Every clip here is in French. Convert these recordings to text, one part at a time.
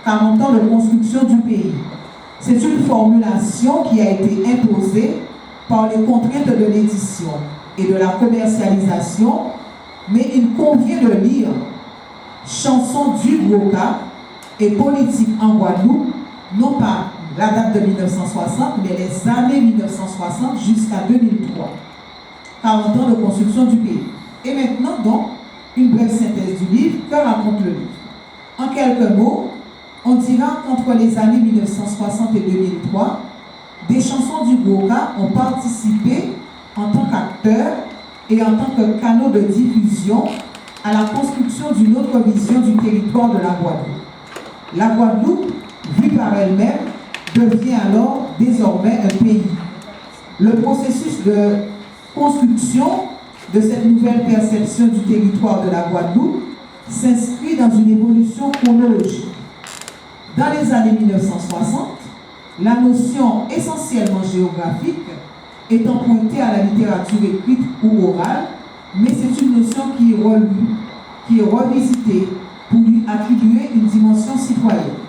40 ans de construction du pays. C'est une formulation qui a été imposée par les contraintes de l'édition et de la commercialisation, mais il convient de lire Chanson du Gwoka et politique en Guadeloupe, non pas la date de 1960, mais les années 1960 jusqu'à 2003. 40 ans de construction du pays. Et maintenant, donc, une brève synthèse du livre. Que raconte le livre? En quelques mots, on dira qu'entre les années 1960 et 2003, des chansons du Gwoka ont participé en tant qu'acteurs et en tant que canaux de diffusion à la construction d'une autre vision du territoire de la Guadeloupe. La Guadeloupe, vue par elle-même, devient alors désormais un pays. Le processus de construction de cette nouvelle perception du territoire de la Guadeloupe s'inscrit dans une évolution chronologique. Dans les années 1960, la notion essentiellement géographique est empruntée à la littérature écrite ou orale, mais c'est une notion qui est relue, qui est revisitée pour lui attribuer une dimension citoyenne.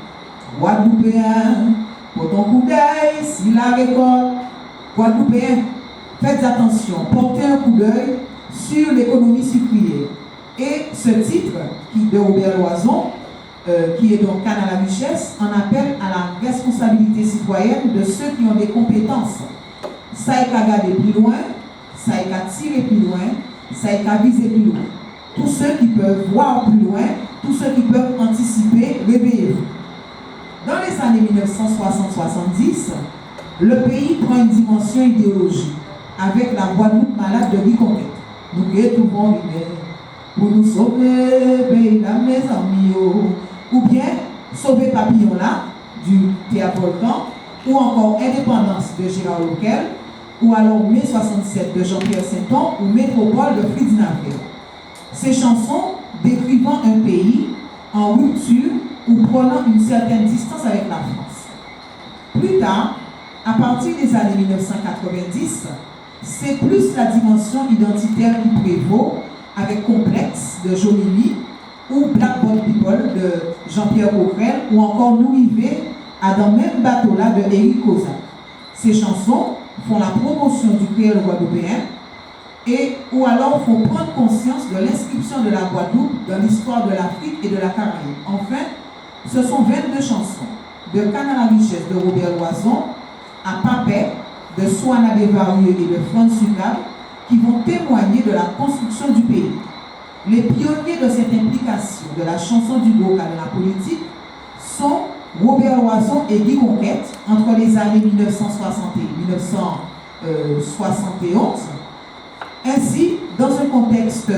Guadeloupéen, pour ton coup d'œil, si la récolte, Guadeloupéen, faites attention, portez un coup d'œil sur l'économie sucrière. Et ce titre de Robert Loison, qui est donc Canne à la richesse, en appelle à la responsabilité citoyenne de ceux qui ont des compétences. Ça est qu'à regarder plus loin, ça est qu'à tirer plus loin, ça est qu'à viser plus loin. Tous ceux qui peuvent voir plus loin, tous ceux qui peuvent anticiper, réveillez-vous. Dans les années 1960-70, le pays prend une dimension idéologique avec la Guadeloupe malade de Guy Conquête. Nous retrouvons l'hiver pour nous sauver, pays là, mes amis, ou bien sauver Papillon là, du Théâtre Volcan, ou encore Indépendance de Gérard Lequel, ou alors Mai 67 de Jean-Pierre Sainton, ou Métropole de Fritz Navel. Ces chansons décrivant un pays en rupture ou prenant une certaine distance avec la France. Plus tard, à partir des années 1990, c'est plus la dimension identitaire qui prévaut avec Complexe de Jomini ou Blackboard People de Jean-Pierre Coquerel ou encore Nous Rivet à dans le même bateau là de Éric Kozak. Ces chansons font la promotion du créole guadeloupéen et ou alors font prendre conscience de l'inscription de la Guadeloupe dans l'histoire de l'Afrique et de la Caraïbe. Enfin, ce sont 22 chansons de Canne à la richesse de Robert Loison à Papet de Soana Desvarieux et de Franz Sucab qui vont témoigner de la construction du pays. Les pionniers de cette implication de la chanson du Gwoka dans la politique sont Robert Loison et Guy Conquête entre les années 1960 et 1971. Ainsi, dans un contexte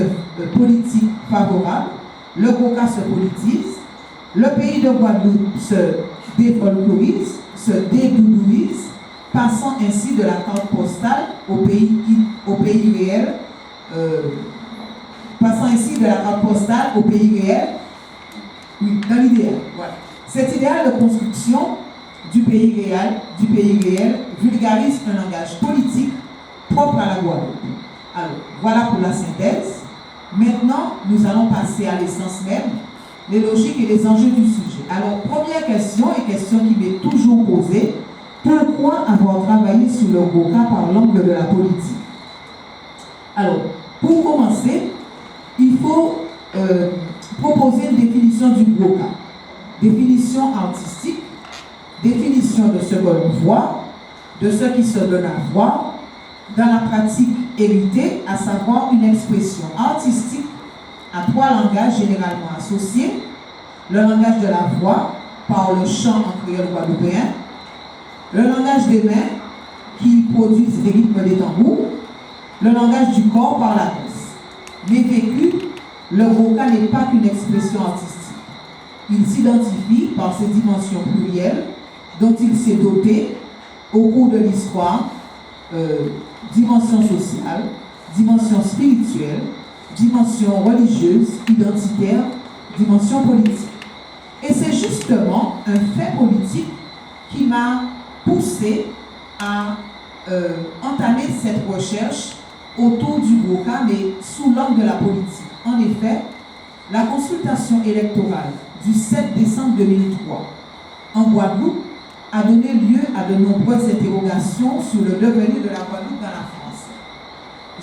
politique favorable, le Gwoka se politise, le pays de Guadeloupe se défolklorise, se dédoudouise, passant ainsi de la carte postale au pays réel, oui, dans l'idéal. Voilà. Cet idéal de construction du pays réel vulgarise un langage politique propre à la Guadeloupe. Alors, voilà pour la synthèse. Maintenant, nous allons passer à l'essence même, les logiques et les enjeux du sujet. Alors, première question, et question qui m'est toujours posée, pourquoi avoir travaillé sur le Gwoka par l'angle de la politique? Alors, pour commencer, il faut proposer une définition du Gwoka. Définition artistique, définition de ce que l'on voit, de ce qui se donne à voir, dans la pratique héritée, à savoir une expression artistique à trois langages généralement associés, le langage de la voix, par le chant en créole guadeloupéen, le langage des mains, qui produisent des rythmes des tambours, le langage du corps par la danse. Mais vécu, le Gwoka n'est pas qu'une expression artistique. Il s'identifie par ses dimensions plurielles dont il s'est doté au cours de l'histoire, dimension sociale, dimension spirituelle, dimension religieuse, identitaire, dimension politique. Et c'est justement un fait politique qui m'a poussé à entamer cette recherche autour du Gwoka, mais sous l'angle de la politique. En effet, La consultation électorale du 7 décembre 2003 en Guadeloupe a donné lieu à de nombreuses interrogations sur le devenir de la Guadeloupe dans la France.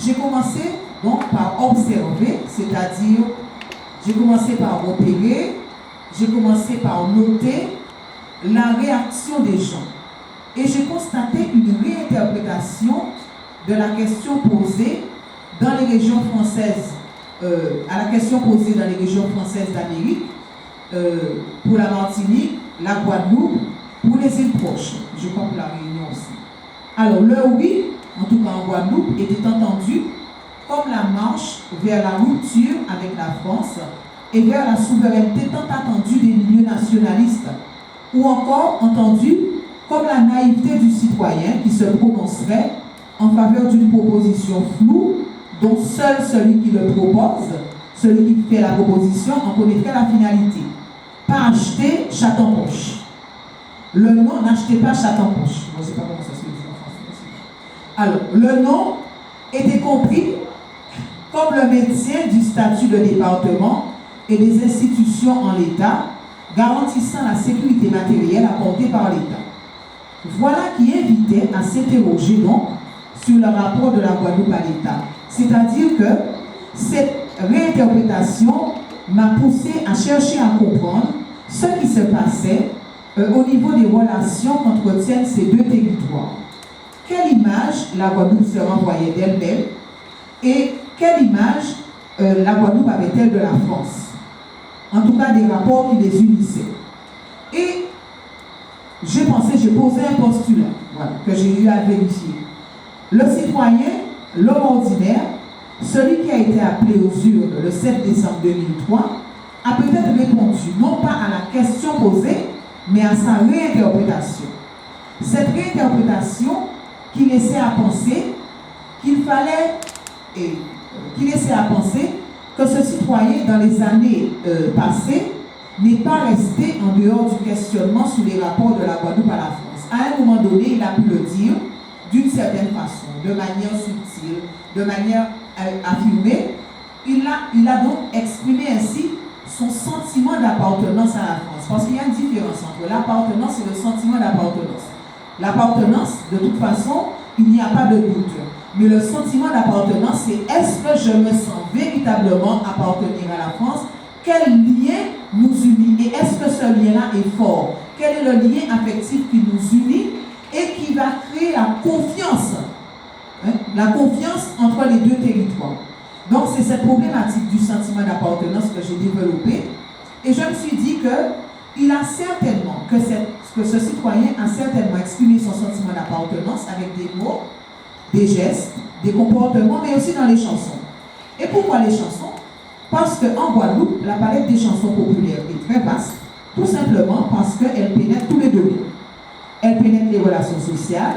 J'ai commencé donc par observer, c'est-à-dire j'ai commencé par repérer, j'ai commencé par noter la réaction des gens. Et j'ai constaté une réinterprétation de la question posée dans les régions françaises, à la question posée dans les régions françaises d'Amérique, pour la Martinique, la Guadeloupe, pour les îles proches, je crois pour la Réunion aussi. Alors le oui, en tout cas en Guadeloupe, était entendu comme la marche vers la rupture avec la France et vers la souveraineté tant attendue des milieux nationalistes, ou encore entendu comme la naïveté du citoyen qui se prononcerait en faveur d'une proposition floue dont seul celui qui le propose, celui qui fait la proposition, en connaîtrait la finalité. Pas acheter chat en poche. Le nom, n'achetez pas chat en poche. Je ne sais pas comment ça se dit en français. Alors, le nom était compris comme le maintien du statut de département et des institutions en l'État, garantissant la sécurité matérielle apportée par l'État. Voilà qui invitait à s'interroger donc sur le rapport de la Guadeloupe à l'État. C'est-à-dire que cette réinterprétation m'a poussé à chercher à comprendre ce qui se passait au niveau des relations qu'entretiennent ces deux territoires. Quelle image la Guadeloupe se renvoyait d'elle-même et quelle image la Guadeloupe avait-elle de la France? En tout cas, des rapports qui les unissaient. Et j'ai posé un postulat, voilà, que j'ai eu à vérifier. Le citoyen, l'homme ordinaire, celui qui a été appelé aux urnes le 7 décembre 2003, a peut-être répondu non pas à la question posée, mais à sa réinterprétation. Cette réinterprétation qui laissait à penser qu'il fallait, qui laissait à penser que ce citoyen, dans les années passées, n'est pas resté en dehors du questionnement sur les rapports de la Guadeloupe à la France. À un moment donné, il a pu le dire d'une certaine façon, de manière subtile, de manière affirmée. Il a donc exprimé ainsi son sentiment d'appartenance à la France. Parce qu'il y a une différence entre l'appartenance et le sentiment d'appartenance. L'appartenance, de toute façon, il n'y a pas de doute. Mais le sentiment d'appartenance, c'est est-ce que je me sens véritablement appartenir à la France? Quel lien nous unit? Et est-ce que ce lien-là est fort? Quel est le lien affectif qui nous unit et qui va créer la confiance? La confiance entre les deux territoires. Donc c'est cette problématique du sentiment d'appartenance que j'ai développée. Et je me suis dit que ce citoyen a certainement exprimé son sentiment d'appartenance avec des mots, des gestes, des comportements, mais aussi dans les chansons. Et pourquoi les chansons? Parce qu'en Guadeloupe, la palette des chansons populaires est très vaste, tout simplement parce qu'elle pénètre tous les domaines. Elle pénètre les relations sociales,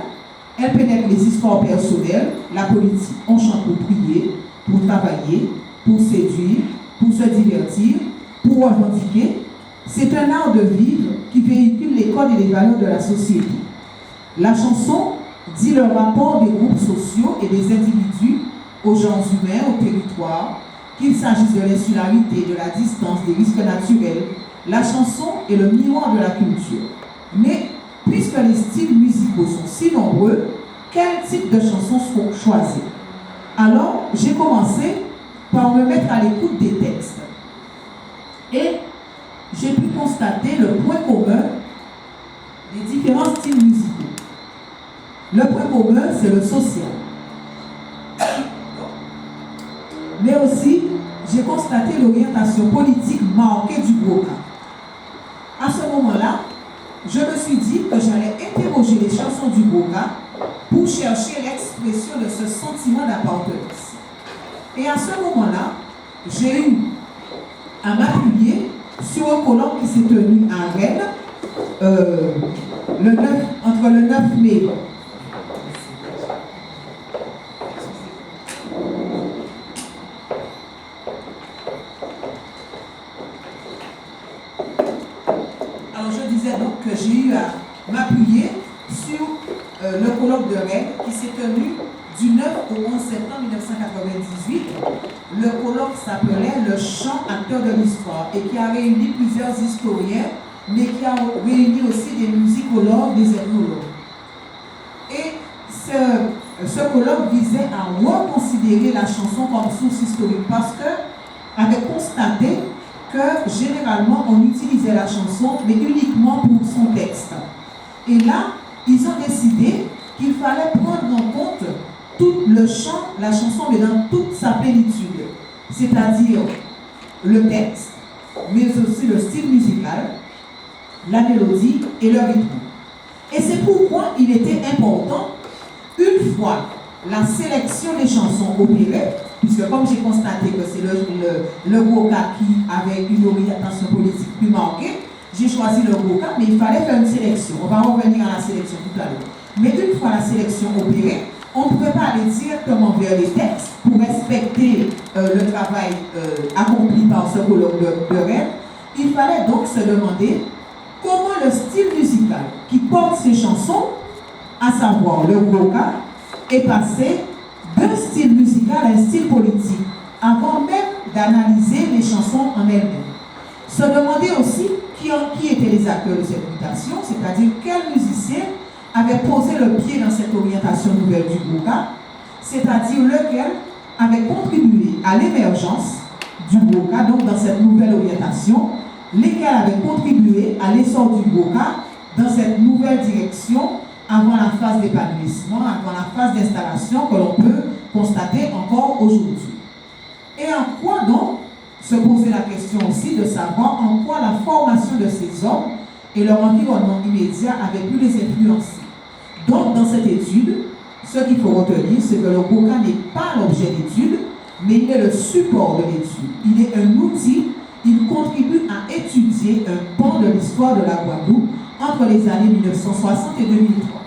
elle pénètre les histoires personnelles, la politique. On chante pour prier, pour travailler, pour séduire, pour se divertir, pour revendiquer. C'est un art de vivre qui véhicule les codes et les valeurs de la société. La chanson dit le rapport des groupes sociaux et des individus aux gens humains, au territoire, qu'il s'agisse de l'insularité, de la distance, des risques naturels. La chanson est le miroir de la culture. Mais puisque les styles musicaux sont si nombreux, quel type de chansons faut choisir? Alors, j'ai commencé par me mettre à l'écoute des textes. Et j'ai pu constater le point commun des différents styles musicaux. Le point commun, c'est le social. Mais aussi, j'ai constaté l'orientation politique marquée du programme. À ce moment-là, je me suis dit que j'allais interroger les chansons du programme pour chercher l'expression de ce sentiment d'appartenance. Et à ce moment-là, j'ai eu à m'appuyer sur un colloque qui s'est tenu à Rennes entre le 9 mai. Alors je disais donc que j'ai eu à m'appuyer sur le colloque de Rennes qui s'est tenu du 9 au 11 septembre 1998, le colloque s'appelait Le chant acteur de l'histoire et qui a réuni plusieurs historiens, mais qui a réuni aussi des musicologues, des ethnologues. Et ce colloque visait à reconsidérer la chanson comme source historique parce qu'on avait constaté que généralement on utilisait la chanson mais uniquement pour son texte. Et là, ils ont décidé qu'il fallait prendre en compte tout le chant, la chanson, mais dans toute sa plénitude, c'est-à-dire le texte, mais aussi le style musical, la mélodie et le rythme. Et c'est pourquoi il était important, une fois la sélection des chansons opérée, puisque comme j'ai constaté que c'est le Goka qui avait une orientation politique plus marquée, j'ai choisi le Goka, mais il fallait faire une sélection. On va revenir à la sélection tout à l'heure. Mais une fois la sélection opérée, on ne pouvait pas aller directement vers les textes pour respecter le travail accompli par ce colloque de Rennes. Il fallait donc se demander comment le style musical qui porte ces chansons, à savoir le Goka, est passé d'un style musical à un style politique, avant même d'analyser les chansons en elles-mêmes. Se demander aussi qui étaient les acteurs de cette mutation, c'est-à-dire quels musiciens avait posé le pied dans cette orientation nouvelle du Goka, c'est-à-dire lequel avait contribué à l'émergence du Goka, donc dans cette nouvelle orientation, lesquels avaient contribué à l'essor du Goka dans cette nouvelle direction avant la phase d'épanouissement, avant la phase d'installation que l'on peut constater encore aujourd'hui. Et en quoi donc, se poser la question aussi de savoir en quoi la formation de ces hommes et leur environnement immédiat avaient pu les influencer. Donc, dans cette étude, ce qu'il faut retenir, c'est que le Goka n'est pas l'objet d'étude, mais il est le support de l'étude. Il est un outil, il contribue à étudier un pan de l'histoire de la Guadeloupe entre les années 1960 et 2003.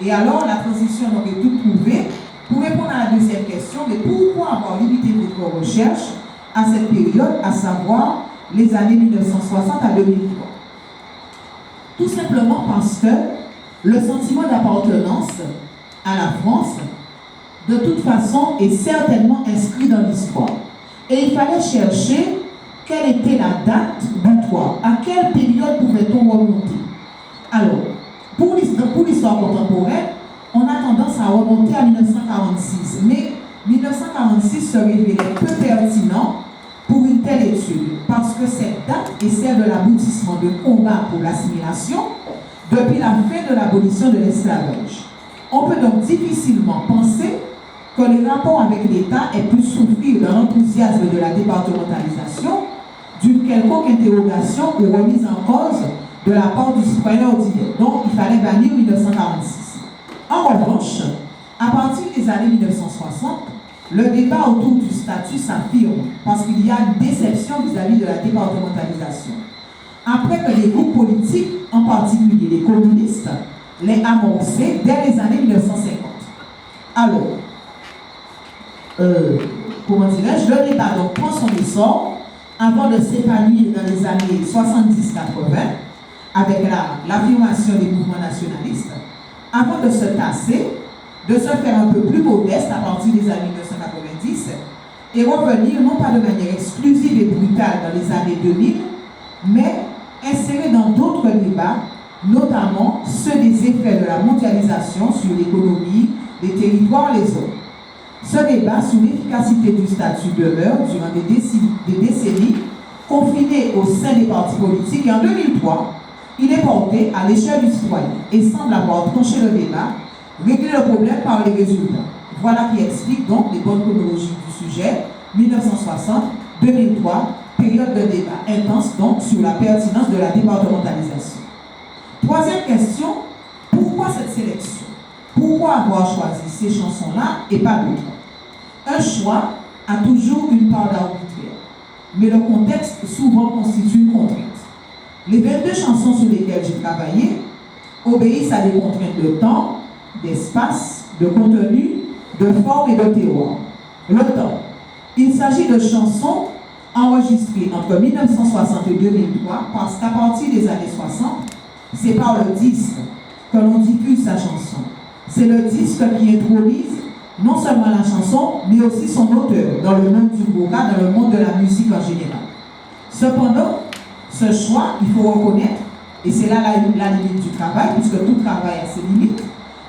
Et alors, la transition aurait tout prouvé. Pour répondre à la deuxième question, mais pourquoi avoir limité votre recherche à cette période, à savoir les années 1960 à 2003? Tout simplement parce que le sentiment d'appartenance à la France, de toute façon, est certainement inscrit dans l'histoire. Et il fallait chercher quelle était la date butoir, à quelle période pouvait-on remonter. Alors, pour l'histoire contemporaine, on a tendance à remonter à 1946, mais 1946 se révélait peu pertinent pour une telle étude, parce que cette date est celle de l'aboutissement de combat pour l'assimilation depuis la fin de l'abolition de l'esclavage. On peut donc difficilement penser que les rapports avec l'État aient pu souffrir de l'enthousiasme de la départementalisation, d'une quelconque interrogation ou remise en cause de la part du citoyen ordinaire. Donc, il fallait bannir 1946. En revanche, à partir des années 1960, le débat autour du statut s'affirme parce qu'il y a une déception vis-à-vis de la départementalisation. Après que les groupes politiques, en particulier les communistes, l'aient amorcé dès les années 1950. Alors, comment dirais-je, le débat donc prend son essor avant de s'épanouir dans les années 70-80 avec l'affirmation des mouvements nationalistes, avant de se tasser, de se faire un peu plus modeste à partir des années 1990 et revenir non pas de manière exclusive et brutale dans les années 2000, mais inséré dans d'autres débats, notamment ceux des effets de la mondialisation sur l'économie, les territoires, les hommes. Ce débat sur l'efficacité du statut demeure durant des décennies confiné au sein des partis politiques et en 2003, il est porté à l'échelle du citoyen et semble avoir tranché le débat, régler le problème par les résultats. Voilà qui explique donc les bonnes chronologies du sujet, 1960-2003, période de débat intense donc sur la pertinence de la départementalisation. Troisième question, pourquoi cette sélection? Pourquoi avoir choisi ces chansons-là et pas d'autres? Un choix a toujours une part d'arbitraire, mais le contexte souvent constitue une contrainte. Les 22 chansons sur lesquelles j'ai travaillé obéissent à des contraintes de temps, d'espace, de contenu, de forme et de terroir. Le temps. Il s'agit de chansons enregistrées entre 1960 et 2003 parce qu'à partir des années 60, c'est par le disque que l'on diffuse sa chanson. C'est le disque qui introduise non seulement la chanson, mais aussi son auteur dans le monde du Goka, dans le monde de la musique en général. Cependant, ce choix, il faut reconnaître, et c'est là la limite du travail, puisque tout travail a ses limites,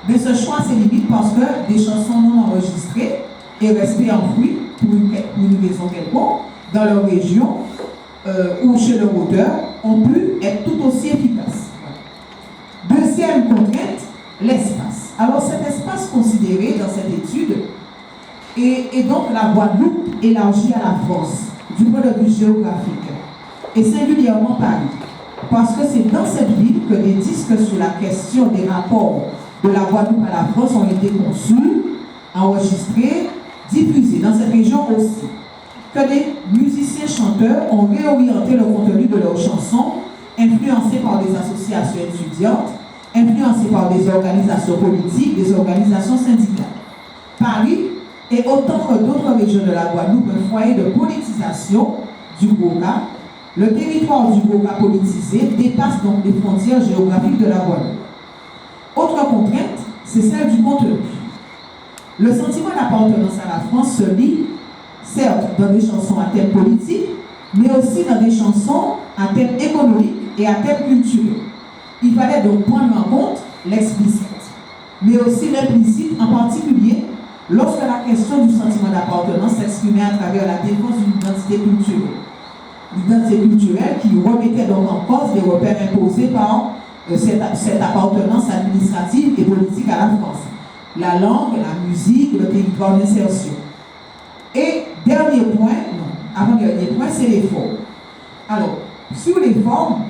mais ce choix a ses limites parce que des chansons non enregistrées et restées enfouies pour une raison quelconque dans leur région ou chez leur auteur ont pu être tout aussi efficaces. Deuxième contrainte, l'espace. Alors cet espace considéré dans cette étude est donc la Guadeloupe élargie à la France du point de vue géographique et singulièrement Paris. Parce que c'est dans cette ville que des disques sur la question des rapports de la Guadeloupe à la France ont été conçus, enregistrés, diffusés dans cette région aussi. Que des musiciens-chanteurs ont réorienté le contenu de leurs chansons, influencés par des associations étudiantes, influencés par des organisations politiques, des organisations syndicales. Paris est autant que d'autres régions de la Guadeloupe un foyer de politisation du Goka. Le territoire du Goka politisé dépasse donc les frontières géographiques de la Guadeloupe. Autre contrainte, c'est celle du contenu. Le sentiment d'appartenance à la France se lit, certes, dans des chansons à thème politique, mais aussi dans des chansons à thème économique et à thème culturel. Il fallait donc prendre en compte l'explicite, mais aussi l'implicite, en particulier lorsque la question du sentiment d'appartenance s'exprimait à travers la défense d'une identité culturelle. L'identité culturelle qui remettait donc en cause les repères imposés par cette appartenance administrative et politique à la France. La langue, la musique, le territoire d'insertion. Et dernier point, avant-dernier point, c'est les formes. Alors, sur les formes,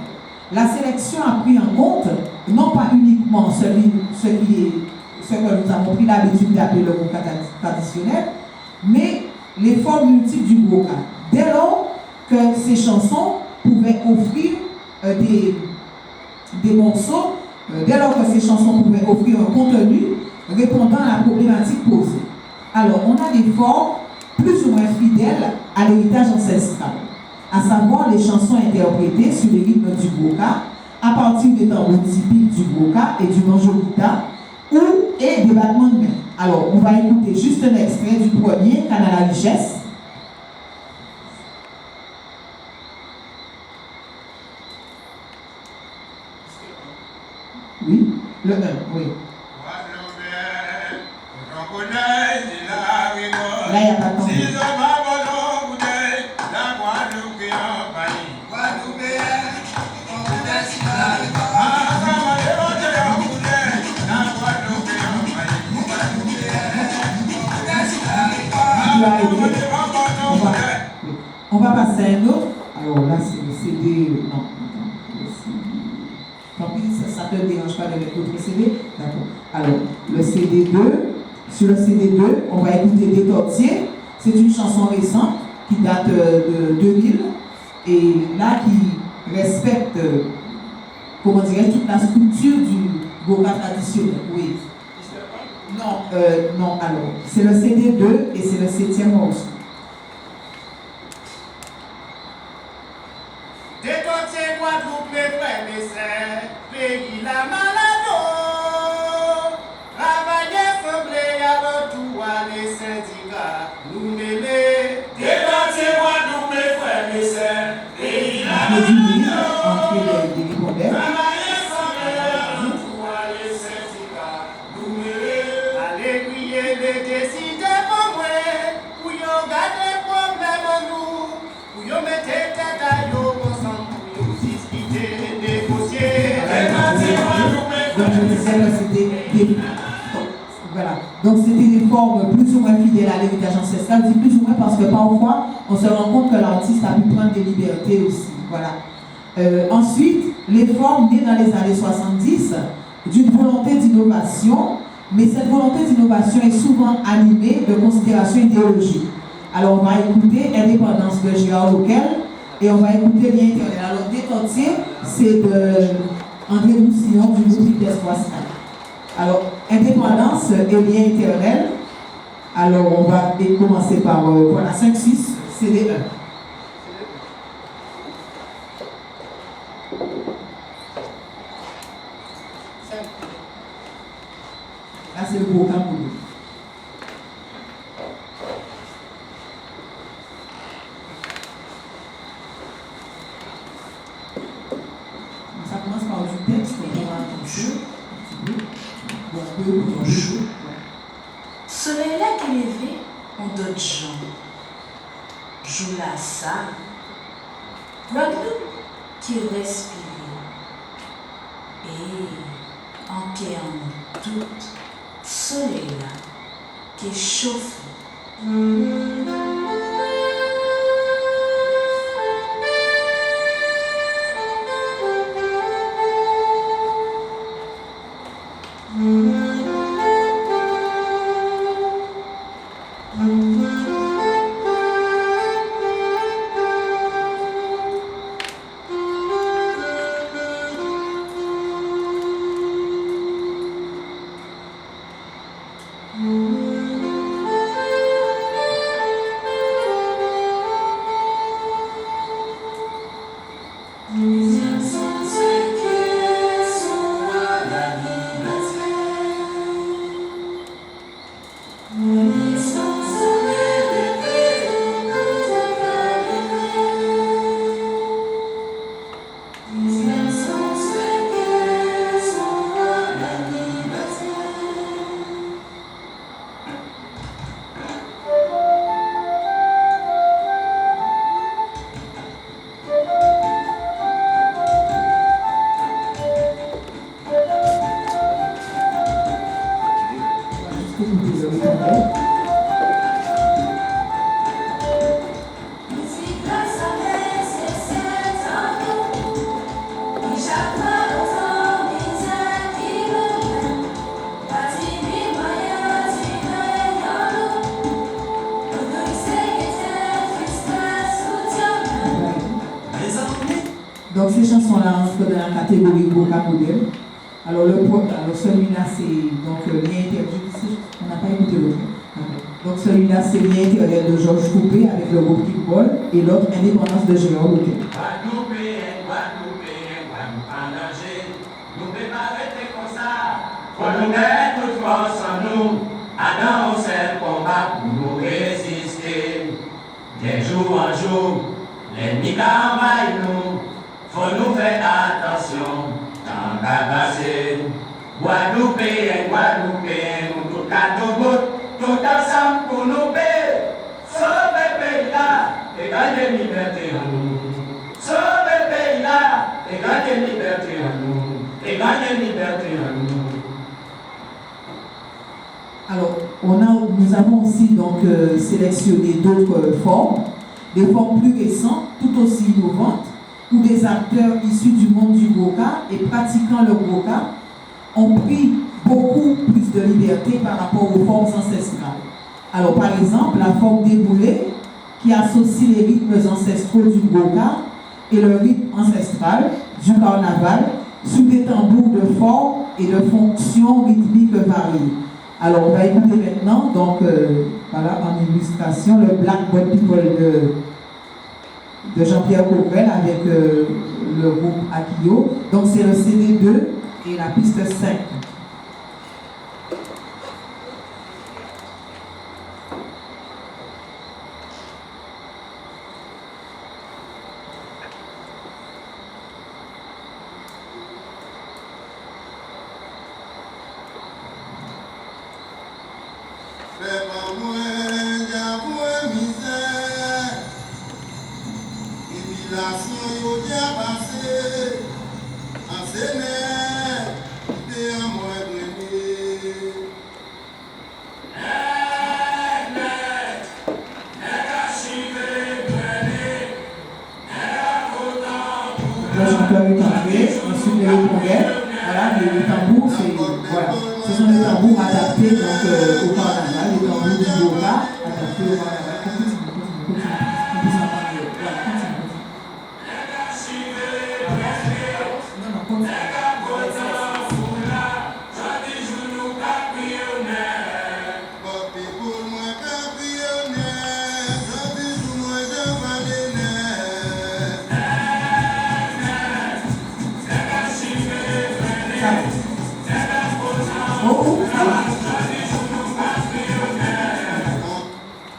la sélection a pris en compte non pas uniquement ce que nous avons pris l'habitude d'appeler le Goka traditionnel, mais les formes multiples du Goka. Dès lors que ces chansons pouvaient offrir des morceaux, dès lors que ces chansons pouvaient offrir un contenu répondant à la problématique posée. Alors, on a des formes plus ou moins fidèles à l'héritage ancestral, à savoir les chansons interprétées sur les rythmes du Goka, à partir des tambours typiques du Goka et du manjolita, et des battements de main. Alors, on va écouter juste un extrait du premier, Canal à richesse. Oui, le 1, oui. Là, il n'y a pas de temps. On va passer à un autre. Alors là, c'est le CD. Non, tant pis, ça ne te dérange pas de mettre l'autre CD. D'accord. Alors, le CD2. Sur le CD2, on va écouter Des Tortiers. C'est une chanson récente qui date de 2000 et là qui respecte, comment dirais-je, toute la structure du Goka traditionnel. Oui. Non, alors, c'est le CD2 et c'est le 7e morceau. Des Tortiers, Guadeloupe, mes frères, mes sœurs, pays la malade. Travailler, sembler, alors tout à les syndicats, nous mêler. Des Tortiers, Guadeloupe, mes frères, mes sœurs, pays la malade. Travailler, sembler, alors tout à les syndicats, nous mêler. Allez crier, les décider pour moi, pour yon garder problème en nous, pour yon mettre tête à yon ensemble, pour yon discuter, négocier. Voilà. Donc c'était des formes plus ou moins fidèles à l'héritage ancestral. Je dis plus ou moins parce que parfois on se rend compte que l'artiste a pu prendre des libertés aussi. Voilà. Ensuite, les formes nées dans les années 70 d'une volonté d'innovation, mais cette volonté d'innovation est souvent animée de considérations idéologiques. Alors on va écouter Indépendance de Gérard Loquel et on va écouter Lien Éternel. Alors Des Tortiers, c'est de André Roussillon du groupe d'Espoir. Alors, Indépendance et Lien Éternel. Alors, on va commencer par, voilà, 5-6, CD1. Là, c'est le Goka pour nous. peu pour jour. Soleil là qui levé, on d'autres gens. Joue la salle. Guadeloupe qui respire. Et en qui en tout, soleil là qui chauffe. Donc ces chansons-là entrent dans la catégorie Goka Modèle. Alors celui-là c'est donc lien interview, on n'a pas écouté l'autre. Donc celui-là c'est lien interview de Georges Coupé avec le groupe Kickball et l'autre Indépendance de Gérard Bouquet. Faut nous mettre toute force en nous, annoncer le combat pour nous résister. Des jours en jour, l'ennemi envahit nous, faut nous faire attention, tant qu'à passer. Guadeloupéen, nous tout à tout bout, tout ensemble pour nous paix. Sauver le pays là, et gagner liberté en nous. Sauver le pays là, et gagner liberté en nous. Et gagner liberté en nous. Alors, nous avons aussi donc sélectionné d'autres formes, des formes plus récentes, tout aussi innovantes, où des acteurs issus du monde du Goka et pratiquant le Goka ont pris beaucoup plus de liberté par rapport aux formes ancestrales. Alors, par exemple, la forme déboulée, qui associe les rythmes ancestraux du Goka et le rythme ancestral du carnaval sous des tambours de forme et de fonctions rythmiques variées. Alors, on va écouter maintenant, donc, voilà, en illustration, le Black Boy People de Jean-Pierre Coquerel avec le groupe Akio. Donc, c'est le CD 2 et la piste 5. Le chanteur est entré, ensuite les répondeurs, voilà, les tambours, voilà, ce sont les tambours adaptés donc, au carnaval, les tambours du Goka adaptés au carnaval.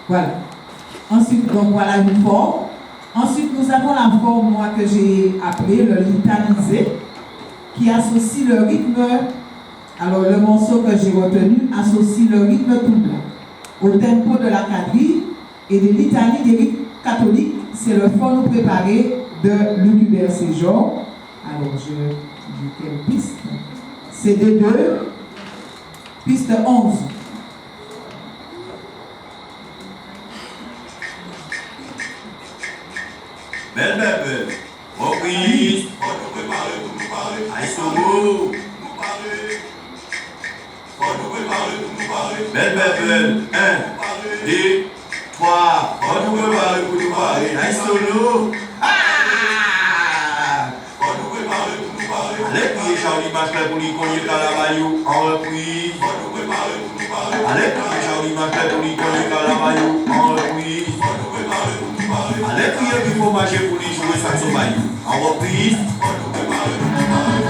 Voilà. Ensuite, donc voilà une forme. Ensuite, nous avons la forme, moi, que j'ai appelée le litaniser, qui associe le rythme Alors, le morceau que j'ai retenu associe le rythme tout au tempo de la quadrille et de l'Italie des rythmes catholiques. C'est le fond nous préparé de Lucubert Séjour. Alors, je dis quelle piste? C'est D2, piste 11. Belle, reprise. Aïe, solo. Belle, 1, 2, 3. Aïe, solo. Allez, puis Charlie Bachelor pour lui cogner Calabayou en reprise. Allez, puis Charlie Bachelor pour lui cogner Calabayou en reprise. Allez, puis il faut marcher pour lui jouer Saxo Bayou en reprise.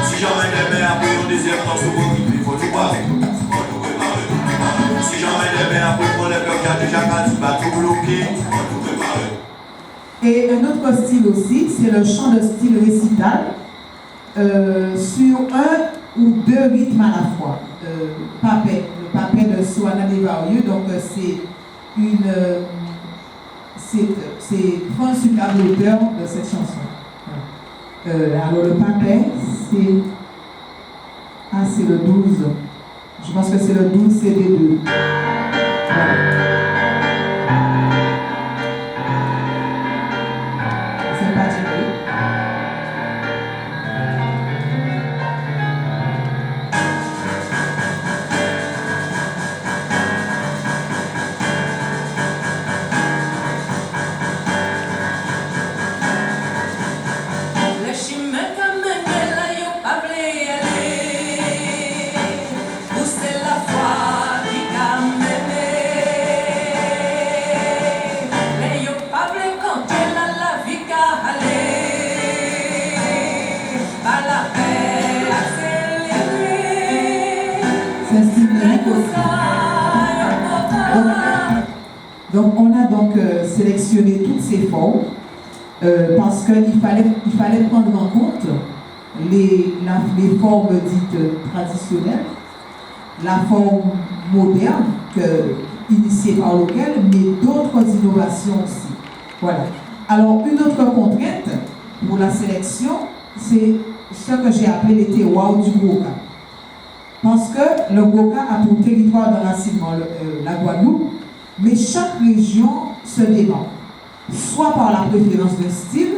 Si jamais les mains après on deuxième temps sur vos rythmes, il faut tout voir. Si jamais les mains après pour le cœur qui a déjà cassé, va tout bloquer. Et un autre style aussi, c'est le chant de style récital. Sur un ou deux rythmes à la fois. Le papet de Soana Desvarieux, donc c'est François Super, l'auteur de cette chanson. Alors le papet, c'est le 12. Je pense que c'est le 12 CD2. Voilà. C'est pas tiré. Donc on a sélectionné toutes ces formes parce qu'il fallait prendre en compte les formes dites traditionnelles, la forme moderne initiée par lequel, mais d'autres innovations aussi. Voilà. Alors une autre contrainte pour la sélection, c'est ce que j'ai appelé les terroirs du Goka. Parce que le Goka a pour territoire d'enracinement la Guadeloupe, mais chaque région se démarque, soit par la préférence d'un style,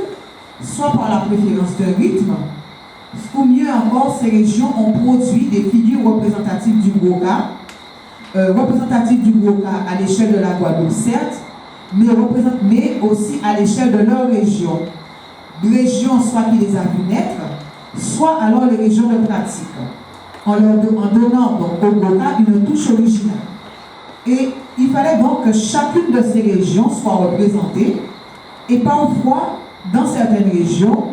soit par la préférence d'un rythme. Ou mieux encore, ces régions ont produit des figures représentatives du Goka, à l'échelle de la Guadeloupe, certes, mais aussi à l'échelle de leur région. Régions soit qui les a vu naître, soit alors les régions de pratique, en donnant donc au Goka une touche originale. Et il fallait donc que chacune de ces régions soit représentée, et parfois, dans certaines régions,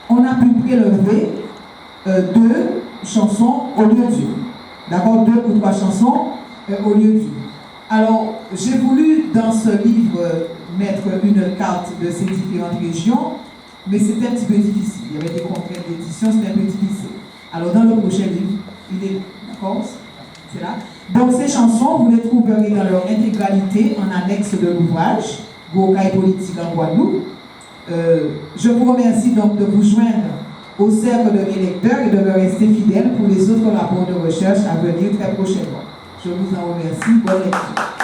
on a pu prélever 2 chansons au lieu d'une. D'accord, 2 ou 3 chansons au lieu d'une. Alors, j'ai voulu dans ce livre mettre une carte de ces différentes régions, mais c'était un petit peu difficile. Il y avait des contraintes d'édition, c'était un peu difficile. Alors, dans le prochain livre, il est, d'accord, c'est là. Donc, ces chansons, vous les trouverez dans leur intégralité en annexe de l'ouvrage, Goka et politique en Guadeloupe. Je vous remercie donc de vous joindre au cercle de mes lecteurs et de me rester fidèle pour les autres rapports de recherche à venir très prochainement. Je vous en remercie. Bonne lecture.